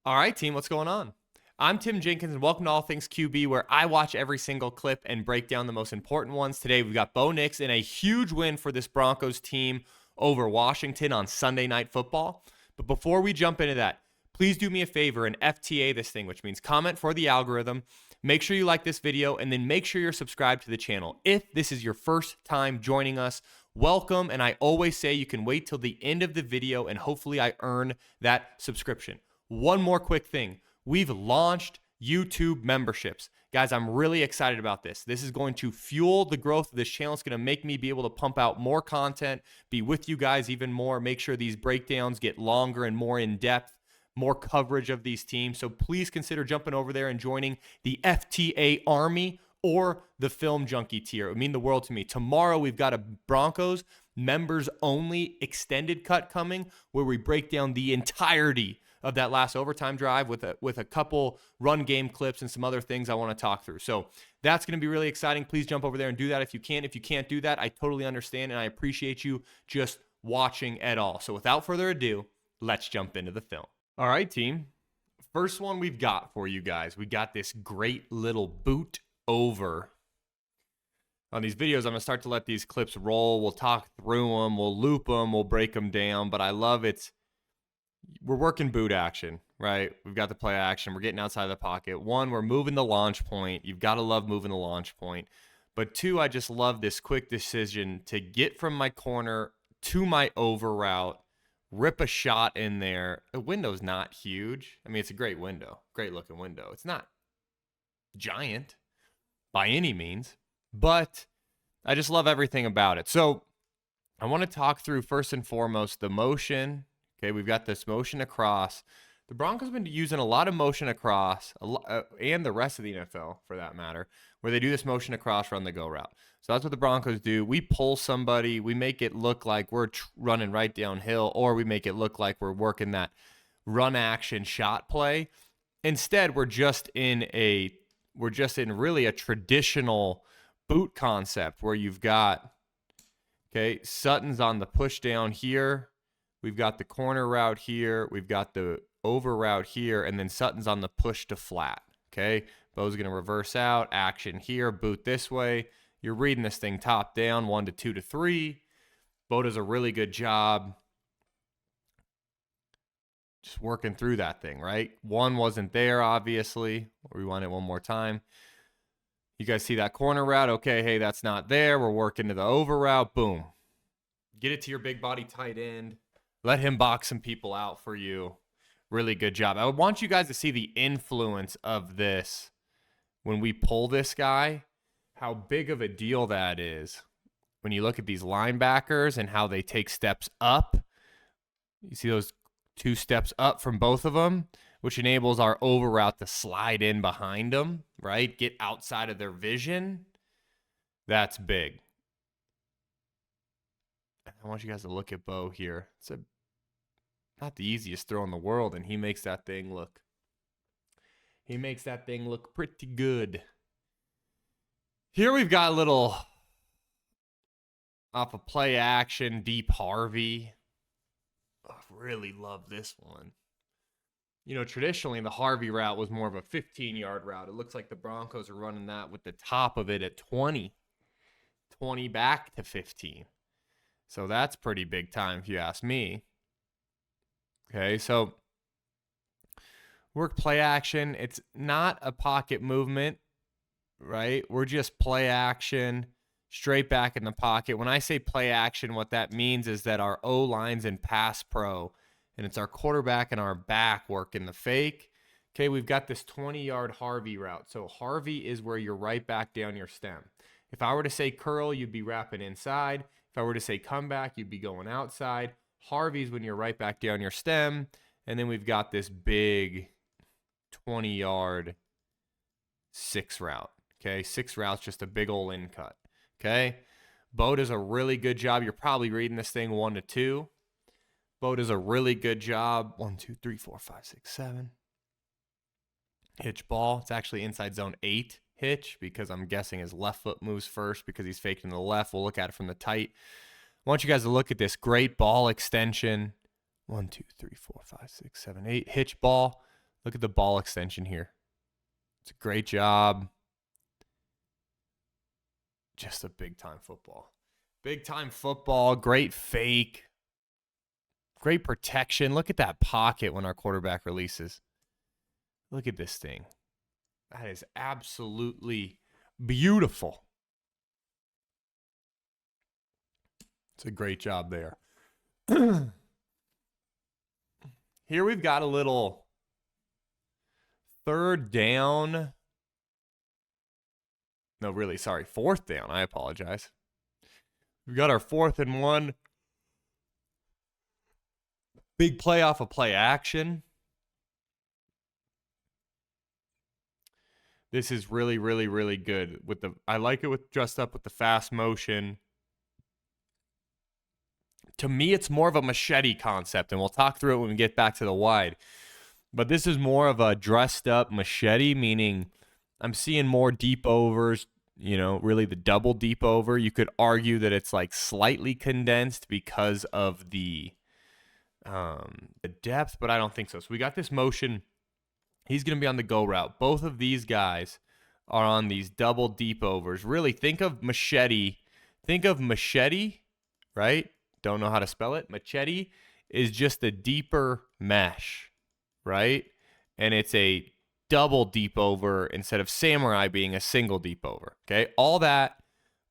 All right, team, what's going on? I'm Tim Jenkins, and welcome to All Things QB, where I watch every single clip and break down the most important ones. Today, we've got Bo Nix in a huge win for this Broncos team over Washington on Sunday Night Football. But before we jump into that, please do me a favor and FTA this thing, which means comment for the algorithm. Make sure you like this video, and then make sure you're subscribed to the channel. If this is your first time joining us, welcome, and I always say you can wait till the end of the video, and hopefully I earn that subscription. One more quick thing. We've launched YouTube memberships. Guys, I'm really excited about this. This is going to fuel the growth of this channel. It's going to make me be able to pump out more content, be with you guys even more, make sure these breakdowns get longer and more in depth, more coverage of these teams. So please consider jumping over there and joining the FTA Army or the Film Junkie tier. It would mean the world to me. Tomorrow, we've got a Broncos members only extended cut coming where we break down the entirety of that last overtime drive with a couple run game clips and some other things I want to talk through. So that's going to be really exciting. Please jump over there and do that if you can. If you can't do that, I totally understand, and I appreciate you just watching at all. So without further ado, let's jump into the film. All right, team. First one we've got for you guys. We got this great little boot over. On these videos, I'm going to start to let these clips roll. We'll talk through them. We'll loop them. We'll break them down. But I love it. We're working boot action, right? We've got the play action. We're getting outside of the pocket. One, we're moving the launch point. You've got to love moving the launch point. But two, I just love this quick decision to get from my corner to my over route, rip a shot in there. The window's not huge. I mean, it's a great window, great looking window. It's not giant by any means, but I just love everything about it. So I want to talk through first and foremost the motion. Okay, we've got this motion across. The Broncos have been using a lot of motion across, and the rest of the NFL, for that matter, where they do this motion across, run the go route. So that's what the Broncos do. We pull somebody. We make it look like we're running right downhill, or we make it look like we're working that run action shot play. Instead, we're just in really a traditional boot concept where you've got, okay, Sutton's on the push down here. We've got the corner route here. We've got the over route here. And then Sutton's on the push to flat. Okay. Bo's going to reverse out. Action here. Boot this way. You're reading this thing top down. 1 to 2 to 3. Bo does a really good job just working through that thing, right? One wasn't there, obviously. Rewind it one more time. You guys see that corner route? Okay. Hey, that's not there. We're working to the over route. Boom. Get it to your big body tight end. Let him box some people out for you. Really good job. I want you guys to see the influence of this when we pull this guy, how big of a deal that is. When you look at these linebackers and how they take steps up, you see those 2 steps up from both of them, which enables our over route to slide in behind them, right? Get outside of their vision. That's big. I want you guys to look at Bo here. It's not the easiest throw in the world, and he makes that thing look pretty good. Here we've got a little off of play action, deep Harvey. I really love this one. You know, traditionally the Harvey route was more of a 15-yard route. It looks like the Broncos are running that with the top of it at 20. 20 back to 15. So that's pretty big time if you ask me. Okay, so work play action. It's not a pocket movement, right? We're just play action, straight back in the pocket. When I say play action, what that means is that our O-line's in pass pro, and it's our quarterback and our back working the fake. Okay, we've got this 20-yard Harvey route. So Harvey is where you're right back down your stem. If I were to say curl, you'd be wrapping inside. If I were to say comeback, you'd be going outside. Harvey's when you're right back down your stem. And then we've got this big 20-yard 6 route. Okay, 6 routes, just a big old in cut. Okay, Bo does a really good job. You're probably reading this thing 1 to 2. Bo does a really good job. 1, 2, 3, 4, 5, 6, 7. Hitch ball. It's actually inside zone 8 hitch because I'm guessing his left foot moves first because he's faking to the left. We'll look at it from the tight. I want you guys to look at this great ball extension. 1, 2, 3, 4, 5, 6, 7, 8. Hitch ball. Look at the ball extension here. It's a great job. Just a big-time football. Big-time football, great fake. Great protection. Look at that pocket when our quarterback releases. Look at this thing. That is absolutely beautiful. It's a great job there. Here we've got a little third down. No, really, sorry. Fourth down. I apologize. We've got our 4th and 1. Big play off of play action. This is really, really, really good. I like it with dressed up with the fast motion. To me, it's more of a machete concept, and we'll talk through it when we get back to the wide. But this is more of a dressed up machete, meaning I'm seeing more deep overs, really the double deep over. You could argue that it's like slightly condensed because of the depth, but I don't think so. So we got this motion. He's going to be on the go route. Both of these guys are on these double deep overs. Really, think of machete. Think of machete, right? Don't know how to spell it. Machete is just a deeper mesh, right? And it's a double deep over instead of samurai being a single deep over, okay? All that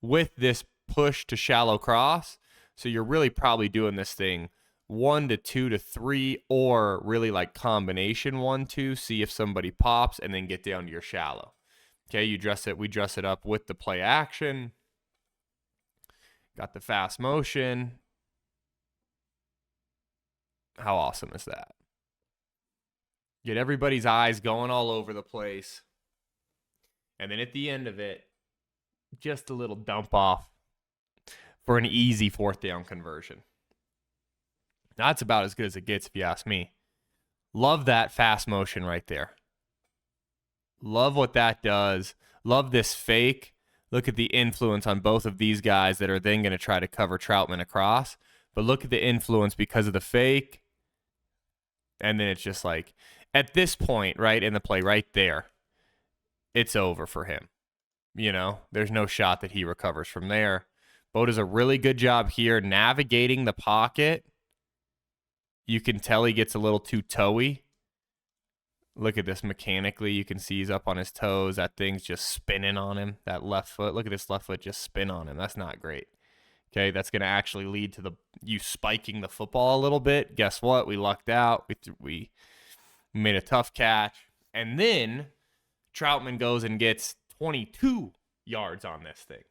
with this push to shallow cross. So you're really probably doing this thing 1 to 2 to 3, or really like combination 1, 2, see if somebody pops, and then get down to your shallow. Okay, we dress it up with the play action. Got the fast motion. How awesome is that? Get everybody's eyes going all over the place. And then at the end of it, just a little dump off for an easy 4th down conversion. That's about as good as it gets, if you ask me. Love that fast motion right there. Love what that does. Love this fake. Look at the influence on both of these guys that are then going to try to cover Troutman across. But look at the influence because of the fake. And then it's just like, at this point, right, in the play right there, it's over for him. There's no shot that he recovers from there. Bo does a really good job here navigating the pocket. You can tell he gets a little too toey. Look at this mechanically. You can see he's up on his toes. That thing's just spinning on him. That left foot. Look at this left foot just spin on him. That's not great. Okay, that's going to actually lead to you spiking the football a little bit. Guess what? We lucked out. We made a tough catch. And then Troutman goes and gets 22 yards on this thing.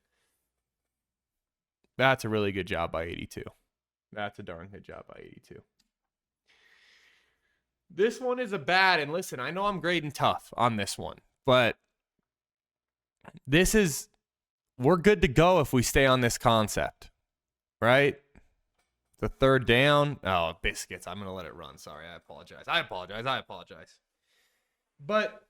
That's a really good job by 82. That's a darn good job by 82. This one is a bad, and listen, I know I'm grading tough on this one, but we're good to go if we stay on this concept, right? The 3rd down. Oh, biscuits. I'm going to let it run. Sorry, I apologize. But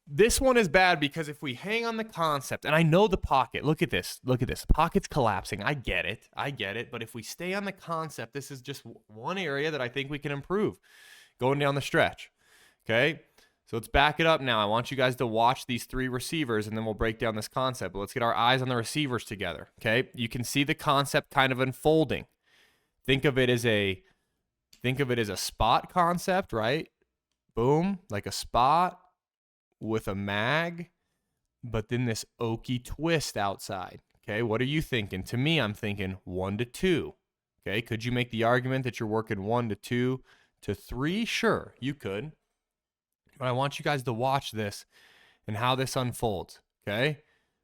this one is bad because if we hang on the concept, and I know the pocket, look at this. The pocket's collapsing. I get it. But if we stay on the concept, this is just one area that I think we can improve going down the stretch. Okay? So let's back it up now. I want you guys to watch these 3 receivers, and then we'll break down this concept. But let's get our eyes on the receivers together. Okay? You can see the concept kind of unfolding. Think of it as a spot concept, right? Boom, like a spot with a mag, but then this oaky twist outside. Okay, what are you thinking? To me, I'm thinking 1 to 2. Okay, could you make the argument that you're working 1 to 2 to 3? Sure, you could. But I want you guys to watch this and how this unfolds. Okay,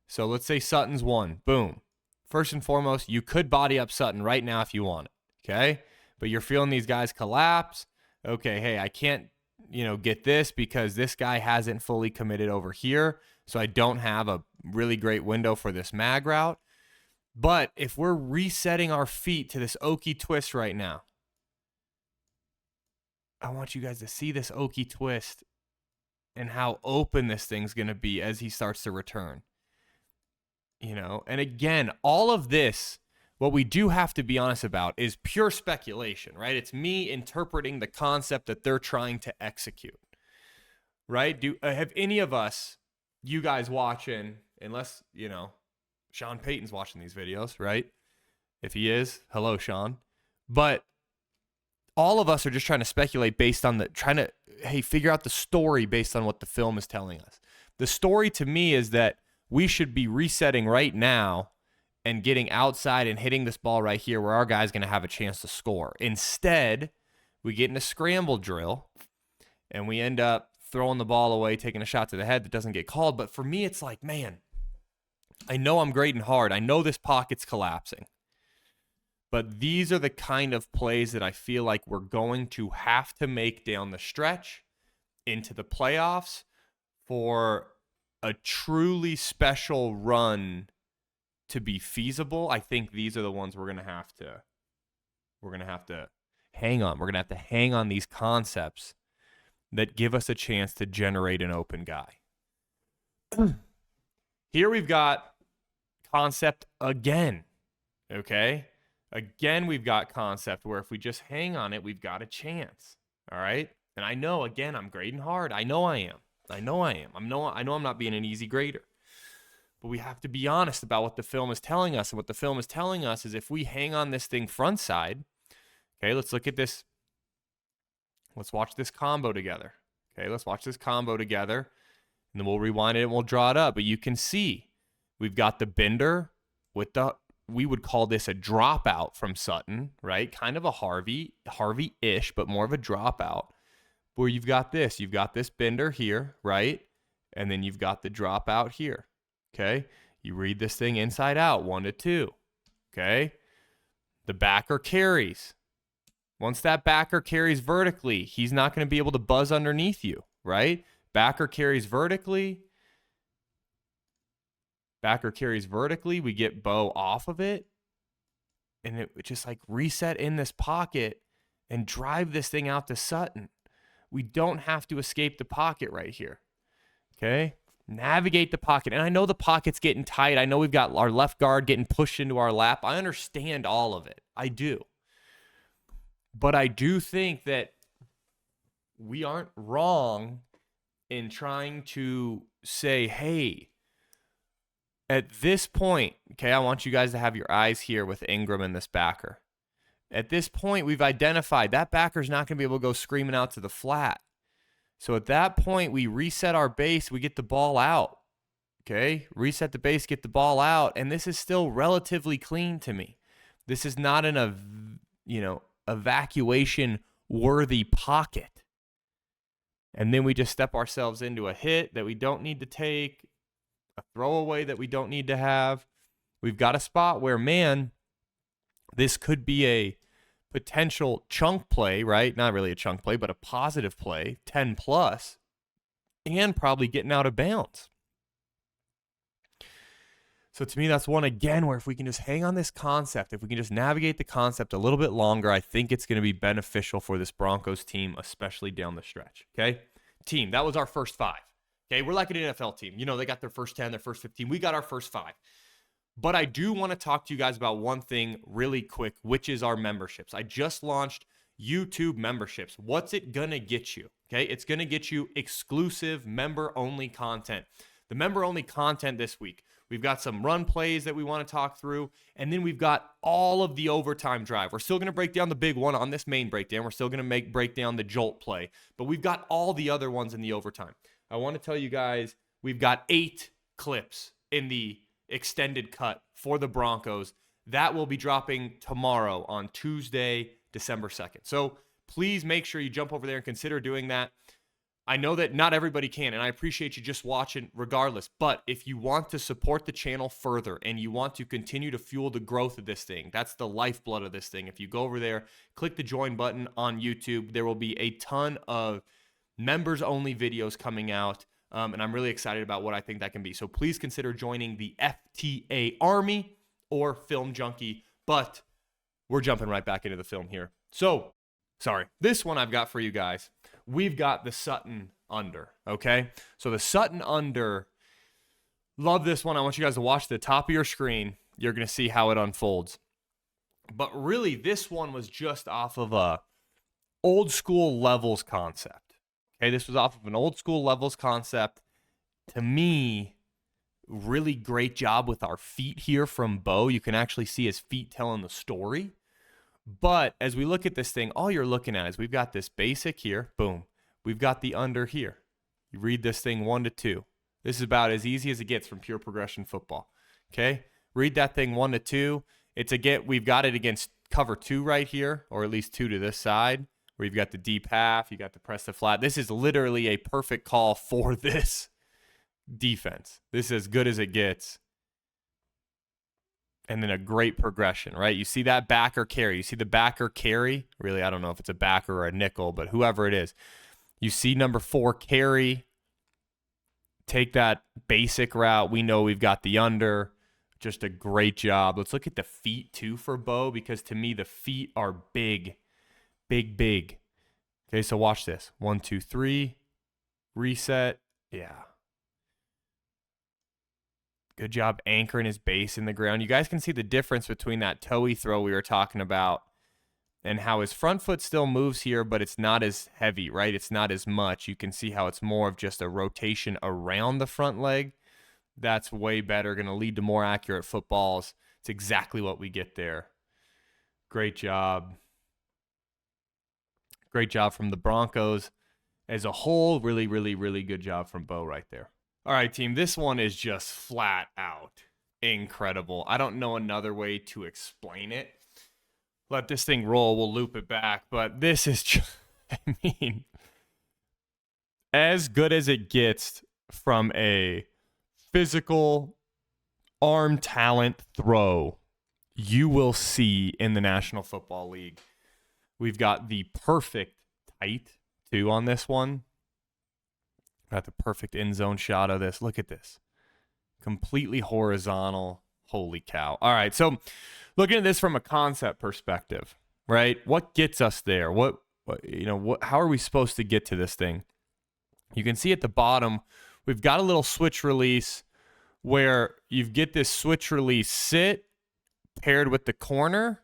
so let's say Sutton's 1. Boom. First and foremost, you could body up Sutton right now if you want it. Okay, but you're feeling these guys collapse. Okay, hey, I can't get this because this guy hasn't fully committed over here. So I don't have a really great window for this mag route. But if we're resetting our feet to this oaky twist right now, I want you guys to see this oaky twist and how open this thing's going to be as he starts to return. And again, all of this, what we do have to be honest about is pure speculation, right? It's me interpreting the concept that they're trying to execute. right? Have any of us, you guys watching, unless, Sean Payton's watching these videos, right? If he is, hello, Sean. But all of us are just trying to speculate based on figure out the story based on what the film is telling us. The story to me is that we should be resetting right now and getting outside and hitting this ball right here where our guy's going to have a chance to score. Instead, we get in a scramble drill and we end up throwing the ball away, taking a shot to the head that doesn't get called. But for me, it's like, man, I know I'm grading hard. I know this pocket's collapsing. But these are the kind of plays that I feel like we're going to have to make down the stretch into the playoffs for a truly special run to be feasible. I think these are the ones we're going to have to hang on. We're going to have to hang on these concepts that give us a chance to generate an open guy. Here we've got concept again, okay? Again, we've got concept where if we just hang on it, we've got a chance, all right? And I know, again, I'm grading hard. I know I am. I know I'm not being an easy grader. But we have to be honest about what the film is telling us. And what the film is telling us is if we hang on this thing front side, okay, let's look at this. Let's watch this combo together. Okay, let's watch this combo together. And then we'll rewind it and we'll draw it up. But you can see we've got the bender with we would call this a dropout from Sutton, right? Kind of a Harvey-ish, but more of a dropout. Where you've got this bender here, right? And then you've got the dropout here, okay? You read this thing inside out, 1 to 2, okay? The backer carries. Once that backer carries vertically, he's not going to be able to buzz underneath you, right? Backer carries vertically. We get Bo off of it. And it just like reset in this pocket and drive this thing out to Sutton. We don't have to escape the pocket right here, okay? Navigate the pocket. And I know the pocket's getting tight. I know we've got our left guard getting pushed into our lap. I understand all of it. I do. But I do think that we aren't wrong in trying to say, hey, at this point, okay, I want you guys to have your eyes here with Ingram and this backer. At this point, we've identified that backer's not going to be able to go screaming out to the flat. So at that point, we reset our base, we get the ball out. Okay? Reset the base, get the ball out, and this is still relatively clean to me. This is not an evacuation-worthy pocket. And then we just step ourselves into a hit that we don't need to take, a throwaway that we don't need to have. We've got a spot where, man, this could be a potential chunk play, right? Not really a chunk play, but a positive play, 10 plus, and probably getting out of bounds. So to me, that's one, again, where if we can just hang on this concept, if we can just navigate the concept a little bit longer, I think it's going to be beneficial for this Broncos team, especially down the stretch, okay? Team, that was our first 5, okay? We're like an NFL team. They got their first 10, their first 15. We got our first 5. But I do want to talk to you guys about one thing really quick, which is our memberships. I just launched YouTube memberships. What's it going to get you? Okay, it's going to get you exclusive member-only content. The member-only content this week, we've got some run plays that we want to talk through, and then we've got all of the overtime drive. We're still going to break down the big one on this main breakdown. We're still going to break down the jolt play, but we've got all the other ones in the overtime. I want to tell you guys, we've got 8 clips in the extended cut for the Broncos. That will be dropping tomorrow on Tuesday, December 2nd. So please make sure you jump over there and consider doing that. I know that not everybody can, and I appreciate you just watching regardless. But if you want to support the channel further and you want to continue to fuel the growth of this thing, that's the lifeblood of this thing. If you go over there, click the join button on YouTube, there will be a ton of members-only videos coming out. And I'm really excited about what I think that can be. So please consider joining the FTA Army or Film Junkie. But we're jumping right back into the film here. So, this one I've got for you guys. We've got the Sutton under, okay? So the Sutton under, love this one. I want you guys to watch the top of your screen. You're going to see how it unfolds. But really, this one was just off of a old school levels concept. Okay, this was off of an old school levels concept. To me, really great job with our feet here from Bo. You can actually see his feet telling the story. But as we look at this thing, all you're looking at is we've got this basic here. Boom. We've got the under here. You read this thing 1 to 2. This is about as easy as it gets from pure progression football. Okay? Read that thing 1 to 2. We've got it against cover 2 right here, or at least 2 to this side, where you've got the deep half, you got the press the flat. This is literally a perfect call for this defense. This is as good as it gets. And then a great progression, right? You see that backer carry. You see the backer carry. Really, I don't know if it's a backer or a nickel, but whoever it is. You see number 4 carry. Take that basic route. We know we've got the under. Just a great job. Let's look at the feet too for Bo, because to me the feet are big, big, big. Okay, so watch this. 1, 2, 3. Reset. Yeah. Good job anchoring his base in the ground. You guys can see the difference between that toe-y throw we were talking about and how his front foot still moves here, but it's not as heavy, right? It's not as much. You can see how it's more of just a rotation around the front leg. That's way better, going to lead to more accurate footballs. It's exactly what we get there. Great job. Great job from the Broncos as a whole. Really, really, really good job from Bo right there. All right, team, this one is just flat out incredible. I don't know another way to explain it. Let this thing roll. We'll loop it back. But this is just, I mean, as good as it gets from a physical arm talent throw you will see in the National Football League. We've got the perfect tight, too, on this one. Got the perfect end zone shot of this. Look at this. Completely horizontal. Holy cow. All right, so looking at this from a concept perspective, right? What gets us there? How are we supposed to get to this thing? You can see at the bottom, we've got a little switch release where you get this switch release sit paired with the corner,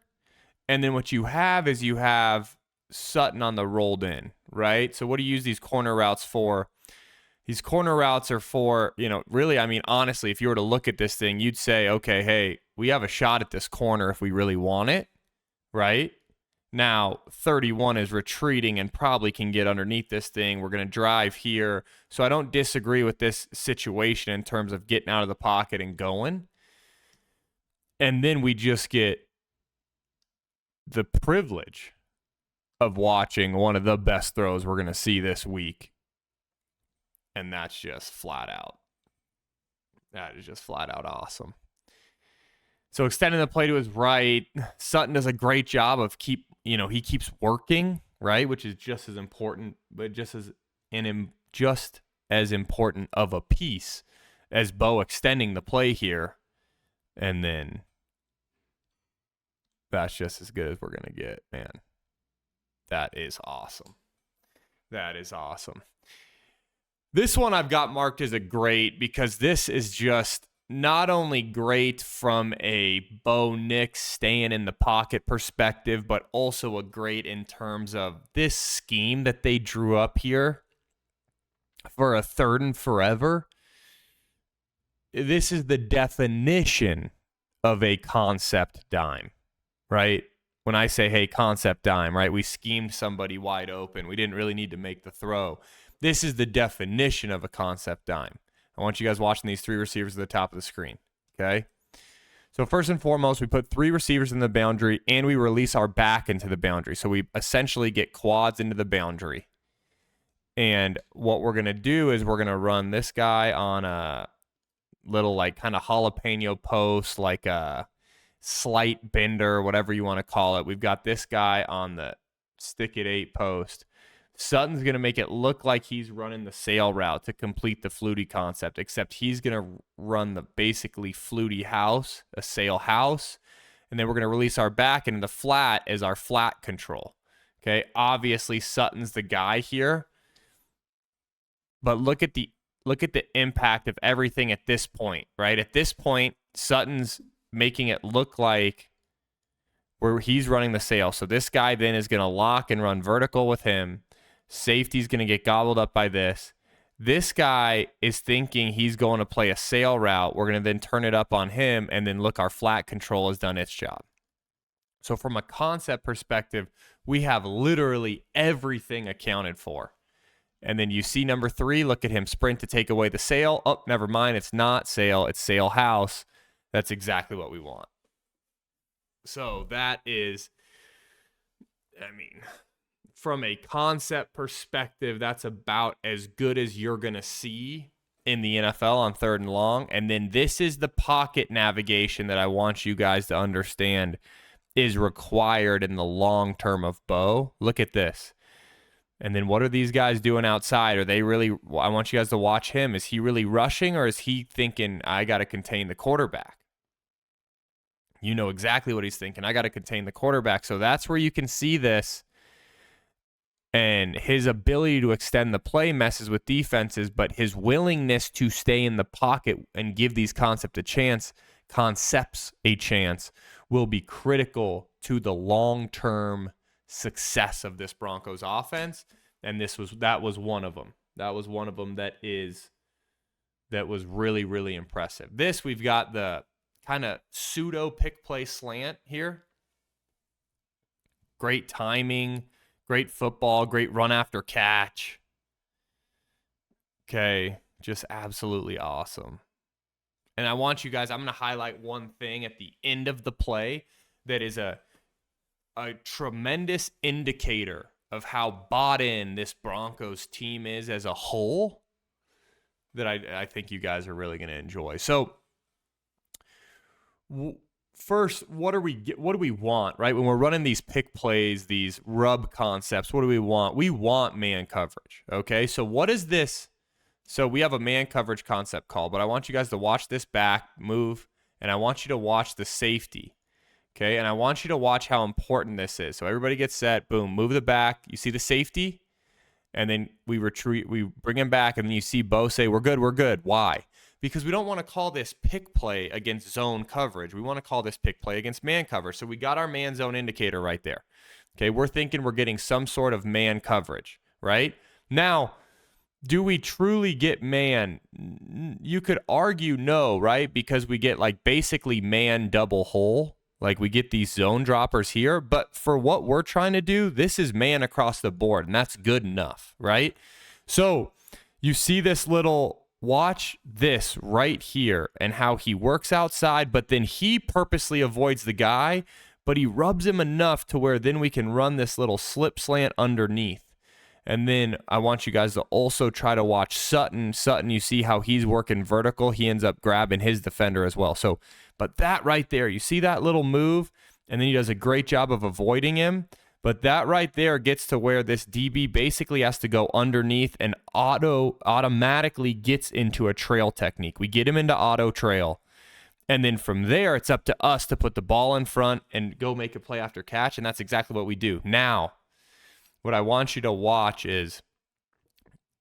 and then what you have is you have Sutton on the rolled in, right? So what do you use these corner routes for? These corner routes are for, really, I mean, honestly, if you were to look at this thing, you'd say, okay, hey, we have a shot at this corner if we really want it, right? Now, 31 is retreating and probably can get underneath this thing. We're going to drive here. So I don't disagree with this situation in terms of getting out of the pocket and going. And then we just get the privilege of watching one of the best throws we're going to see this week. And that's just flat out. That is just flat out awesome. So extending the play to his right, Sutton does a great job of he keeps working, right, which is just as important, but just as important of a piece as Bo extending the play here, and then that's just as good as we're gonna get, man. That is awesome. That is awesome. This one I've got marked as a great because this is just not only great from a Bo Nix staying in the pocket perspective, but also a great in terms of this scheme that they drew up here for a 3rd and forever. This is the definition of a concept dime, right? When I say, hey, concept dime, right? We schemed somebody wide open. We didn't really need to make the throw. This is the definition of a concept dime. I want you guys watching these 3 receivers at the top of the screen, okay? So first and foremost, we put 3 receivers in the boundary, and we release our back into the boundary. So we essentially get quads into the boundary. And what we're going to do is we're going to run this guy on a little kind of jalapeno post, like a slight bender, whatever you want to call it. We've got this guy on the stick at 8 post. Sutton's going to make it look like he's running the sail route to complete the flutie concept, except he's going to run the basically flutie house, a sail house, and then we're going to release our back into the flat as our flat control. Okay, obviously Sutton's the guy here, but look at the impact of everything at this point, right? At this point, Sutton's making it look like where he's running the sail. So this guy then is going to lock and run vertical with him. Safety's going to get gobbled up by this. This guy is thinking he's going to play a sail route. We're going to then turn it up on him, and then look, our flat control has done its job. So from a concept perspective, we have literally everything accounted for. And then you see number 3, look at him sprint to take away the sail. Oh, never mind, it's not sail, it's sail house. That's exactly what we want. So that is, I mean, from a concept perspective, that's about as good as you're going to see in the NFL on 3rd and long. And then this is the pocket navigation that I want you guys to understand is required in the long term of Bo. Look at this. And then what are these guys doing outside? Are they really, I want you guys to watch him. Is he really rushing, or is he thinking, I got to contain the quarterback? You know exactly what he's thinking. I got to contain the quarterback. So that's where you can see this. And his ability to extend the play messes with defenses, but his willingness to stay in the pocket and give these concepts a chance will be critical to the long-term success of this Broncos offense. And that was one of them. That was one of them that was really, really impressive. This, we've got the kind of pseudo pick play slant here. Great timing, great football, great run after catch. Okay, just absolutely awesome. And I want you guys, I'm going to highlight one thing at the end of the play that is a tremendous indicator of how bought in this Broncos team is as a whole that I think you guys are really going to enjoy. So first, what do we want, right? When we're running these pick plays, these rub concepts, what do we want? We want man coverage, okay? So what is this? So we have a man coverage concept call, but I want you guys to watch this back move, and I want you to watch the safety, okay? And I want you to watch how important this is. So everybody gets set, boom, move the back. You see the safety? And then we retreat, we bring him back, and then you see Bo say, we're good, we're good. Why? Because we don't want to call this pick play against zone coverage. We want to call this pick play against man coverage. So we got our man zone indicator right there. Okay, we're thinking we're getting some sort of man coverage, right? Now, do we truly get man? You could argue no, right? Because we get like basically man double hole. Like we get these zone droppers here. But for what we're trying to do, this is man across the board. And that's good enough, right? So you see this little, watch this right here and how he works outside. But then he purposely avoids the guy. But he rubs him enough to where then we can run this little slip slant underneath. And then I want you guys to also try to watch Sutton. Sutton, you see how he's working vertical. He ends up grabbing his defender as well. So, but that right there, you see that little move? And then he does a great job of avoiding him. But that right there gets to where this DB basically has to go underneath and automatically gets into a trail technique. We get him into auto trail. And then from there, it's up to us to put the ball in front and go make a play after catch. And that's exactly what we do. Now, what I want you to watch is,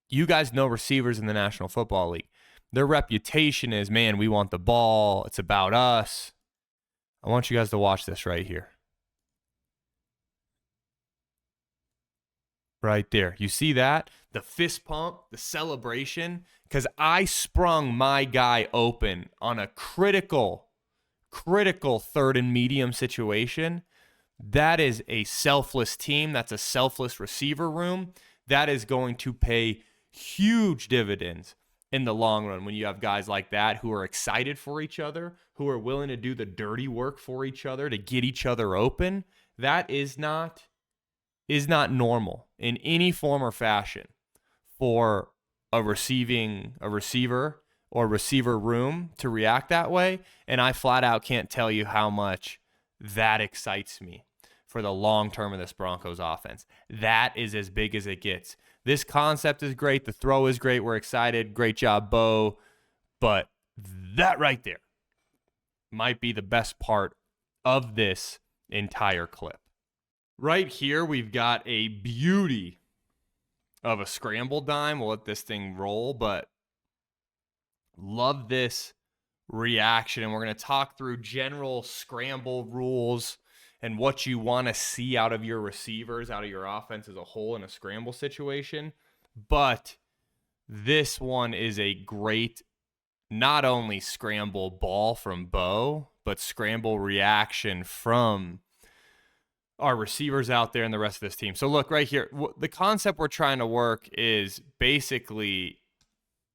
you guys know receivers in the National Football League. Their reputation is, man, we want the ball. It's about us. I want you guys to watch this right here. Right there. You see that? The fist pump, the celebration, because I sprung my guy open on a critical 3rd and medium situation. That is a selfless team. That's a selfless receiver room. That is going to pay huge dividends in the long run when you have guys like that who are excited for each other, who are willing to do the dirty work for each other to get each other open. That is not normal in any form or fashion for a receiver or receiver room to react that way. And I flat out can't tell you how much that excites me for the long term of this Broncos offense. That is as big as it gets. This concept is great. The throw is great. We're excited. Great job, Bo. But that right there might be the best part of this entire clip. Right here, we've got a beauty of a scramble dime. We'll let this thing roll, but love this reaction. And we're going to talk through general scramble rules and what you want to see out of your receivers, out of your offense as a whole in a scramble situation. But this one is a great, not only scramble ball from Bo, but scramble reaction from our receivers out there and the rest of this team. So look right here, the concept we're trying to work is basically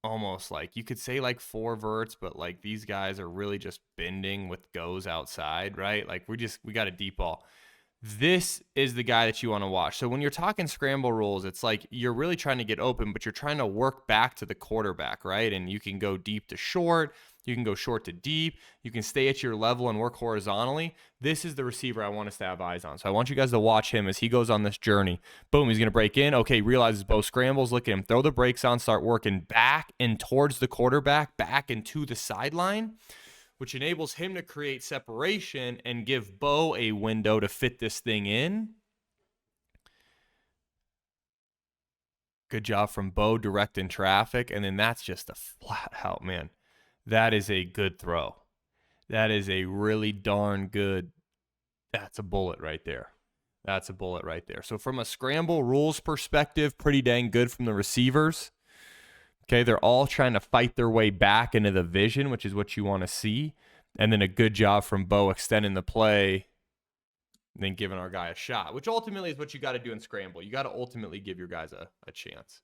almost like, you could say like 4 verts, but like these guys are really just bending with goes outside, right? Like we got a deep ball. This is the guy that you want to watch. So when you're talking scramble rules, it's like you're really trying to get open, but you're trying to work back to the quarterback, right? And you can go deep to short. You can go short to deep. You can stay at your level and work horizontally. This is the receiver I want us to have eyes on. So I want you guys to watch him as he goes on this journey. Boom, he's going to break in. Okay, realizes Bo scrambles. Look at him. Throw the brakes on, start working back and towards the quarterback, back and to the sideline, which enables him to create separation and give Bo a window to fit this thing in. Good job from Bo directing traffic. And then that's just a flat out, man. That is a good throw. That is a really darn good. That's a bullet right there. That's a bullet right there. So from a scramble rules perspective, pretty dang good from the receivers. Okay, they're all trying to fight their way back into the vision, which is what you want to see. And then a good job from Bo extending the play and then giving our guy a shot, which ultimately is what you got to do in scramble. You got to ultimately give your guys a chance.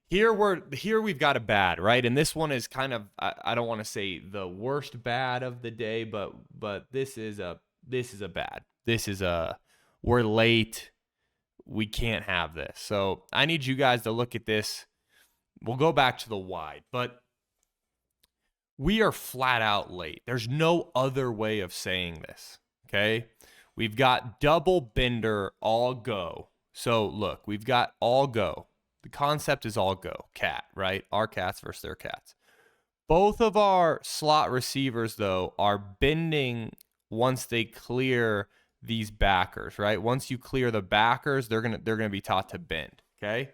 Here we've got a bad, right? And this one is kind of, I don't want to say the worst bad of the day, but this is a bad. This is we're late. We can't have this. So I need you guys to look at this. We'll go back to the wide, but we are flat out late. There's no other way of saying this, okay? We've got double bender, all go. So look, we've got all go. The concept is all go, cat, right? Our cats versus their cats. Both of our slot receivers, though, are bending once they clear these backers, right? Once you clear the backers, they're gonna be taught to bend, okay?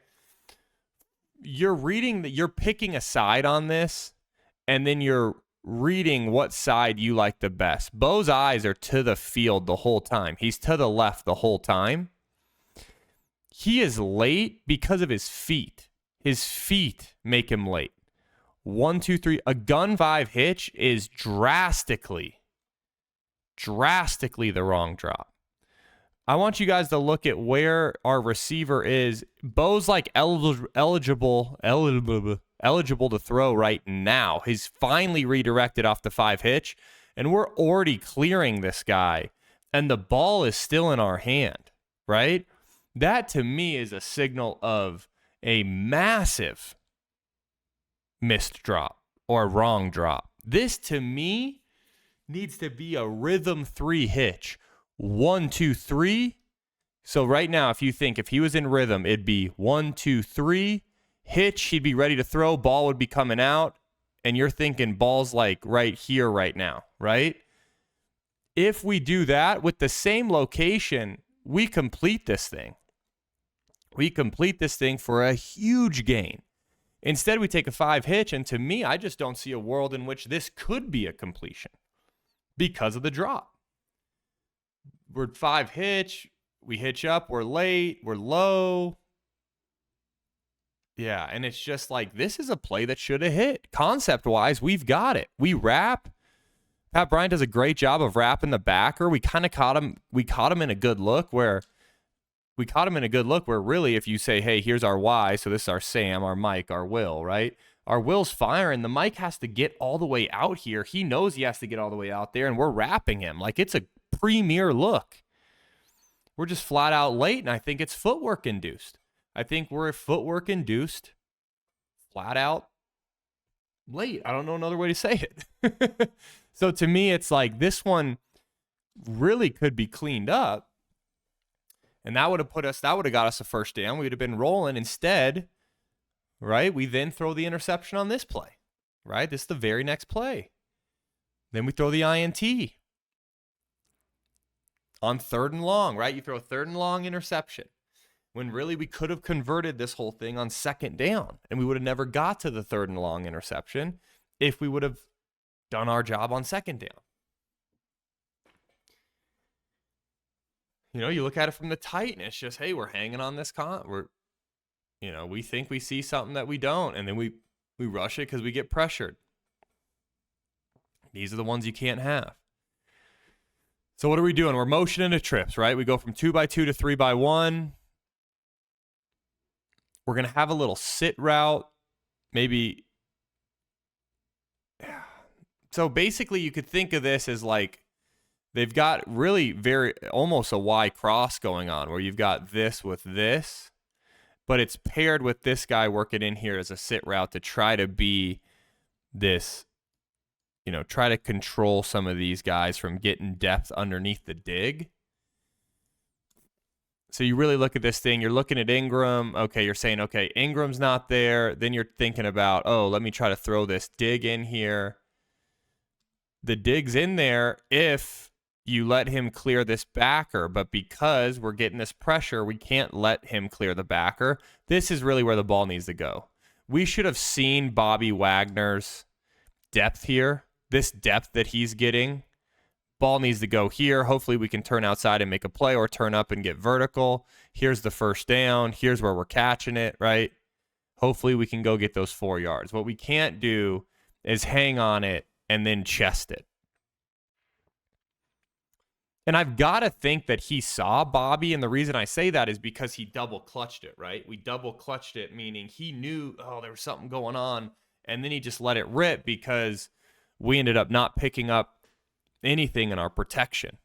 You're picking a side on this, and then you're reading what side you like the best. Bo's eyes are to the field the whole time. He's to the left the whole time. He is late because of his feet. His feet make him late. 1, 2, 3. A gun 5 hitch is drastically the wrong drop. I want you guys to look at where our receiver is. Bo's like eligible to throw right now. He's finally redirected off the 5 hitch, and we're already clearing this guy, and the ball is still in our hand, right? That to me is a signal of a massive missed drop or wrong drop. This to me needs to be a rhythm 3 hitch. 1, 2, 3. So right now, if he was in rhythm, it'd be 1, 2, 3. Hitch, he'd be ready to throw. Ball would be coming out. And you're thinking ball's like right here, right now, right? If we do that with the same location, we complete this thing. We complete this thing for a huge gain. Instead, we take a 5 hitch, and to me, I just don't see a world in which this could be a completion because of the drop. We're 5 hitch, we hitch up, we're late, we're low. Yeah, and it's just like, this is a play that should have hit. Concept-wise, we've got it. We wrap. Pat Bryant does a great job of wrapping the backer. We kind of caught him. We caught him in a good look where really, if you say, hey, here's our Y, so this is our Sam, our Mike, our Will, right? Our Will's firing. The Mike has to get all the way out here. He knows he has to get all the way out there, and we're wrapping him. Like, it's a premier look. We're just flat out late, and I think it's footwork induced. I think we're footwork induced, flat out late. I don't know another way to say it. So to me, it's like this one really could be cleaned up. And that would have got us a first down. We would have been rolling. Instead, right, we then throw the interception on this play, right? This is the very next play. Then we throw the INT on 3rd and long, right? You throw a 3rd and long interception when really we could have converted this whole thing on 2nd down, and we would have never got to the 3rd and long interception if we would have done our job on 2nd down. you look at it from the tight, and it's just, hey, we're hanging on this we think we see something that we don't, and then we rush it because we get pressured. These are the ones you can't have. So what are we doing? We're motioning to trips, right? We go from 2x2 to 3x1. We're going to have a little sit route, maybe. So basically, you could think of this as like they've got really almost a Y cross going on where you've got this with this, but it's paired with this guy working in here as a sit route to try to be this, try to control some of these guys from getting depth underneath the dig. So you really look at this thing, you're looking at Ingram. Okay, you're saying, okay, Ingram's not there. Then you're thinking about, oh, let me try to throw this dig in here. The dig's in there if you let him clear this backer, but because we're getting this pressure, we can't let him clear the backer. This is really where the ball needs to go. We should have seen Bobby Wagner's depth here, this depth that he's getting. Ball needs to go here. Hopefully we can turn outside and make a play or turn up and get vertical. Here's the first down. Here's where we're catching it, right? Hopefully we can go get those 4 yards. What we can't do is hang on it and then chest it. And I've got to think that he saw Bobby, and the reason I say that is because he double clutched it, right? We double clutched it, meaning he knew, oh, there was something going on, and then he just let it rip because we ended up not picking up anything in our protection,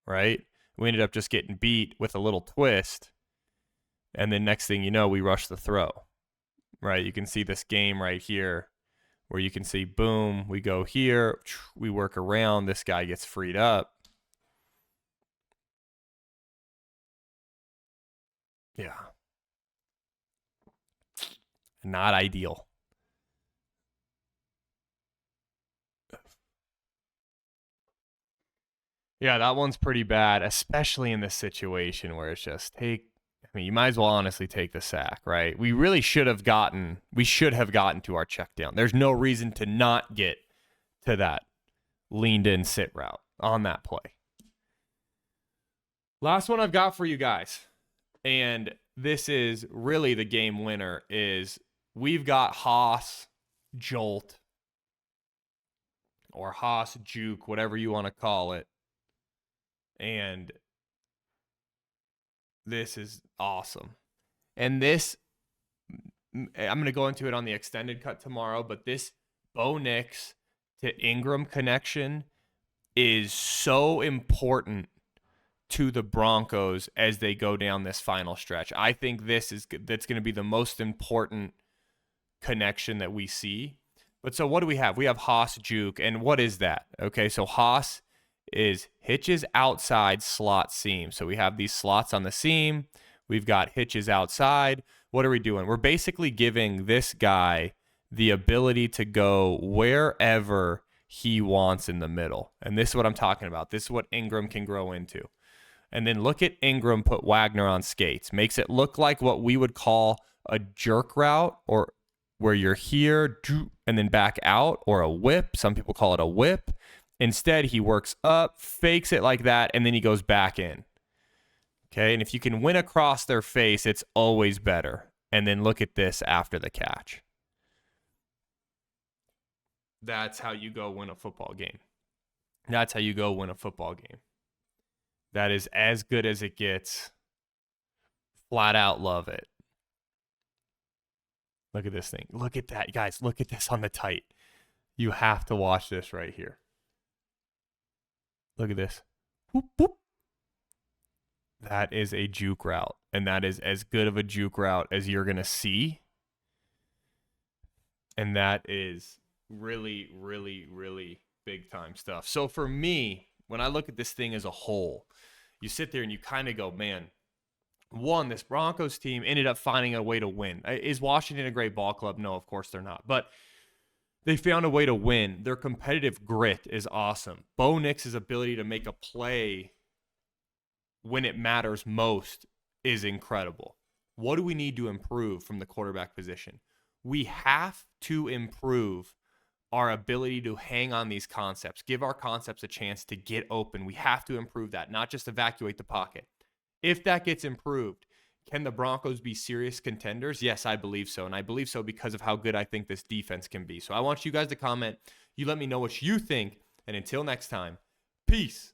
right? We ended up just getting beat with a little twist, and then next thing you know, we rush the throw, right? You can see this game right here where you can see, boom, we go here, we work around, this guy gets freed up. Yeah. Not ideal. Yeah, that one's pretty bad, especially in this situation where it's just you might as well honestly take the sack, right? We really should have gotten to our check down. There's no reason to not get to that leaned in sit route on that play. Last one I've got for you guys, and this is really the game winner, is we've got Haas jolt or Haas juke, whatever you want to call it. And this is awesome. And this, I'm going to go into it on the extended cut tomorrow, but this Bo Nix to Ingram connection is so important to the Broncos as they go down this final stretch. I think that's going to be the most important connection that we see. But so what do we have? We have Haas juke, and what is that? Okay, so Haas is hitches outside slot seam. So we have these slots on the seam. We've got hitches outside. What are we doing? We're basically giving this guy the ability to go wherever he wants in the middle. And this is what I'm talking about. This is what Ingram can grow into. And then look at Ingram put Wagner on skates. Makes it look like what we would call a jerk route, or where you're here and then back out, or a whip. Some people call it a whip. Instead, he works up, fakes it like that, and then he goes back in. Okay, and if you can win across their face, it's always better. And then look at this after the catch. That's how you go win a football game. That's how you go win a football game. That is as good as it gets. Flat out love it. Look at this thing. Look at that, guys. Look at this on the tight. You have to watch this right here. Look at this. Whoop, whoop. That is a juke route, and that is as good of a juke route as you're going to see. And that is really, really, really big time stuff. So for me, when I look at this thing as a whole, you sit there and you kind of go, man, one, this Broncos team ended up finding a way to win. Is Washington a great ball club? No, of course they're not. But they found a way to win. Their competitive grit is awesome. Bo Nix's ability to make a play when it matters most is incredible. What do we need to improve from the quarterback position? We have to improve our ability to hang on these concepts, give our concepts a chance to get open. We have to improve that, not just evacuate the pocket. If that gets improved, can the Broncos be serious contenders? Yes, I believe so. And I believe so because of how good I think this defense can be. So I want you guys to comment. You let me know what you think. And until next time, peace.